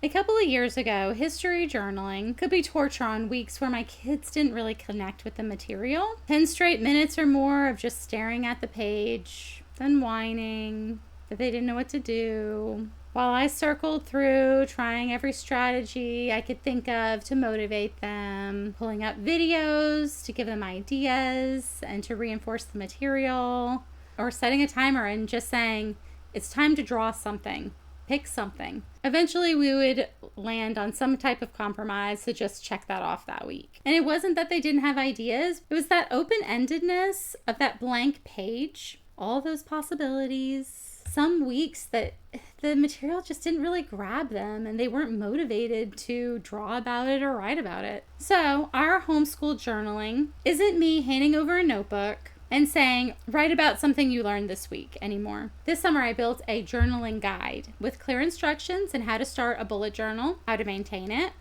A couple of years ago, history journaling could be torture on weeks where my kids didn't really connect with the material. 10 straight minutes or more of just staring at the page, then whining that they didn't know what to do, while I circled through trying every strategy I could think of to motivate them, pulling up videos to give them ideas and to reinforce the material, or setting a timer and just saying, it's time to draw something. Pick something. Eventually, we would land on some type of compromise to just check that off that week. And it wasn't that they didn't have ideas. It was that open-endedness of that blank page, all those possibilities. Some weeks that the material just didn't really grab them and they weren't motivated to draw about it or write about it. So our homeschool journaling isn't me handing over a notebook and saying, write about something you learned this week anymore. This summer, I built a journaling guide with clear instructions on how to start a bullet journal, how to maintain it,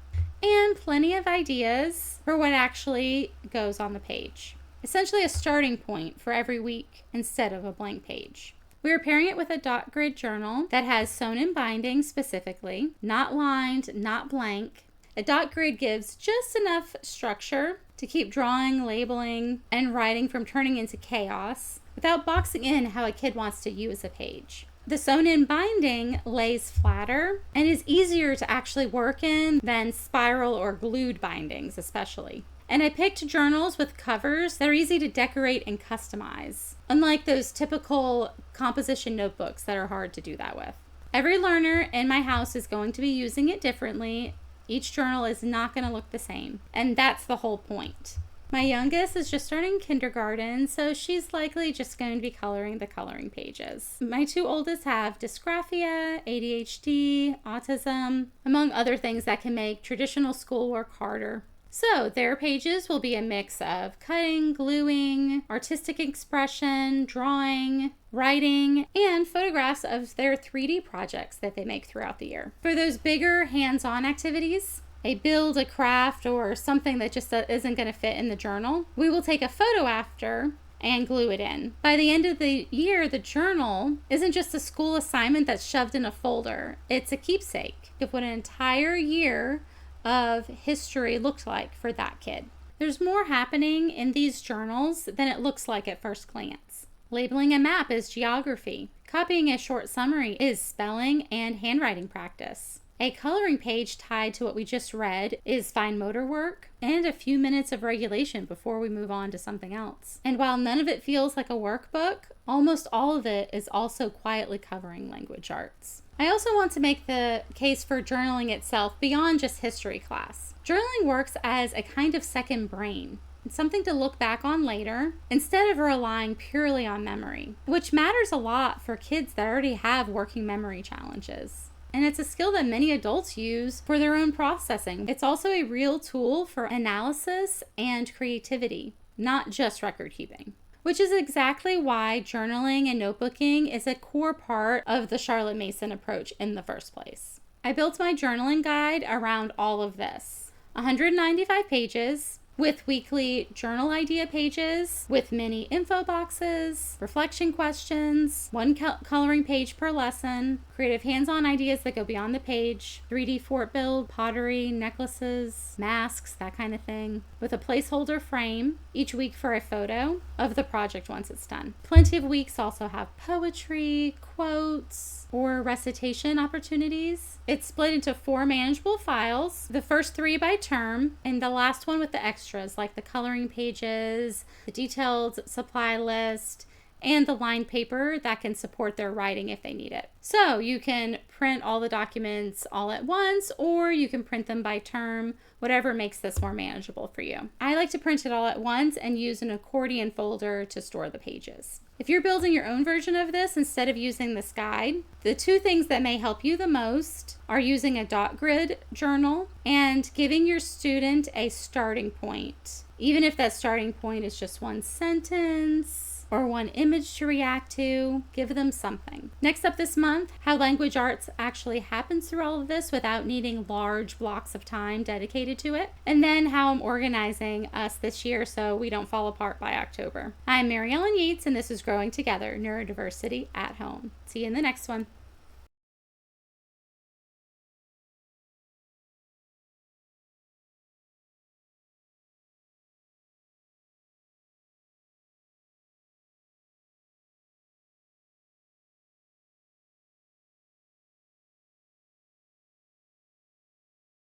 and plenty of ideas for what actually goes on the page. Essentially a starting point for every week instead of a blank page. We are pairing it with a dot grid journal that has sewn-in binding specifically, not lined, not blank. A dot grid gives just enough structure to keep drawing, labeling, and writing from turning into chaos without boxing in how a kid wants to use a page. The sewn-in binding lays flatter and is easier to actually work in than spiral or glued bindings especially. And I picked journals with covers that are easy to decorate and customize, unlike those typical composition notebooks that are hard to do that with. Every learner in my house is going to be using it differently. Each journal is not going to look the same, and that's the whole point. My youngest is just starting kindergarten, so she's likely just going to be coloring the coloring pages. My two oldest have dysgraphia, ADHD, autism, among other things that can make traditional schoolwork harder. So their pages will be a mix of cutting, gluing, artistic expression, drawing, writing, and photographs of their 3D projects that they make throughout the year. For those bigger hands-on activities, a build, a craft, or something that just isn't going to fit in the journal, we will take a photo after and glue it in. By the end of the year, the journal isn't just a school assignment that's shoved in a folder. It's a keepsake of what an entire year of history looked like for that kid. There's more happening in these journals than it looks like at first glance. Labeling a map is geography. Copying a short summary is spelling and handwriting practice. A coloring page tied to what we just read is fine motor work and a few minutes of regulation before we move on to something else. And while none of it feels like a workbook, almost all of it is also quietly covering language arts. I also want to make the case for journaling itself beyond just history class. Journaling works as a kind of second brain. It's something to look back on later instead of relying purely on memory, which matters a lot for kids that already have working memory challenges. And it's a skill that many adults use for their own processing. It's also a real tool for analysis and creativity, not just record keeping. Which is exactly why journaling and notebooking is a core part of the Charlotte Mason approach in the first place. I built my journaling guide around all of this. 195 pages with weekly journal idea pages, with mini info boxes, reflection questions, one coloring page per lesson, creative hands-on ideas that go beyond the page, 3D fort build, pottery, necklaces, masks, that kind of thing, with a placeholder frame each week for a photo of the project once it's done. Plenty of weeks also have poetry, quotes, or recitation opportunities. It's split into 4 manageable files, the first 3 by term, and the last one with the extras like the coloring pages, the detailed supply list, and the lined paper that can support their writing if they need it. So you can print all the documents all at once, or you can print them by term, whatever makes this more manageable for you. I like to print it all at once and use an accordion folder to store the pages. If you're building your own version of this instead of using this guide, the 2 things that may help you the most are using a dot grid journal and giving your student a starting point. Even if that starting point is just 1 sentence, or 1 image to react to, give them something. Next up this month, how language arts actually happens through all of this without needing large blocks of time dedicated to it. And then how I'm organizing us this year so we don't fall apart by October. I'm Mary Ellen Yates, and this is Growing Together, Neurodiversity at Home. See you in the next one.